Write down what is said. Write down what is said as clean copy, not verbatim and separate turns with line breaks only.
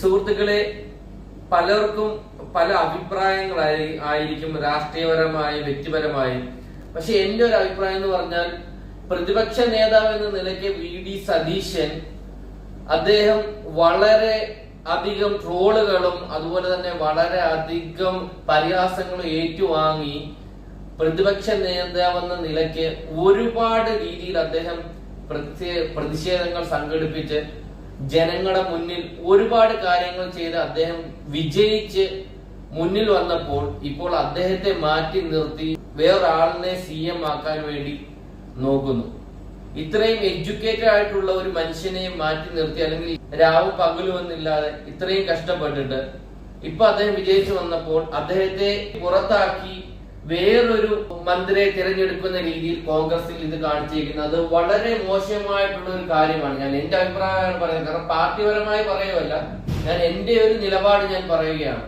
സുഹൃത്തുക്കളെ, പലർക്കും പല അഭിപ്രായങ്ങളായിരിക്കും രാഷ്ട്രീയപരമായും വ്യക്തിപരമായും. പക്ഷെ എന്റെ ഒരു അഭിപ്രായം എന്ന് പറഞ്ഞാൽ, പ്രതിപക്ഷ നേതാവ് എന്ന നിലയ്ക്ക് വി.ഡി. സതീശൻ അദ്ദേഹം വളരെ അധികം ട്രോളുകളും അതുപോലെ തന്നെ വളരെ അധികം പരിഹാസങ്ങളും ഏറ്റുവാങ്ങി പ്രതിപക്ഷ നേതാവെന്ന നിലയ്ക്ക് ഒരുപാട് രീതിയിൽ അദ്ദേഹം പ്രതിഷേധങ്ങൾ സംഘടിപ്പിച്ച് ജനങ്ങളുടെ മുന്നിൽ ഒരുപാട് കാര്യങ്ങൾ ചെയ്ത് അദ്ദേഹം വിജയിച്ച് മുന്നിൽ വന്നപ്പോൾ ഇപ്പോൾ അദ്ദേഹത്തെ മാറ്റി നിർത്തി വേറൊരാളിനെ CM ആക്കാൻ വേണ്ടി നോക്കുന്നു. ഇത്രയും എഡ്യൂക്കേറ്റഡ് ആയിട്ടുള്ള ഒരു മനുഷ്യനെ മാറ്റി നിർത്തി, അല്ലെങ്കിൽ രാവും പകലും എന്നില്ലാതെ ഇത്രയും കഷ്ടപ്പെട്ടിട്ട് ഇപ്പൊ അദ്ദേഹം വിജയിച്ചു വന്നപ്പോൾ അദ്ദേഹത്തെ പുറത്താക്കി വേറൊരു മന്ത്രിയെ തിരഞ്ഞെടുക്കുന്ന രീതിയിൽ കോൺഗ്രസിൽ ഇത് കാണിച്ചിരിക്കുന്നത് അത് വളരെ മോശമായിട്ടുള്ള ഒരു കാര്യമാണ്. ഞാൻ എന്റെ അഭിപ്രായമാണ് പറയുന്നത്, കാരണം പാർട്ടിപരമായി പറയുകയല്ല, ഞാൻ എന്റെ ഒരു നിലപാട് ഞാൻ പറയുകയാണ്.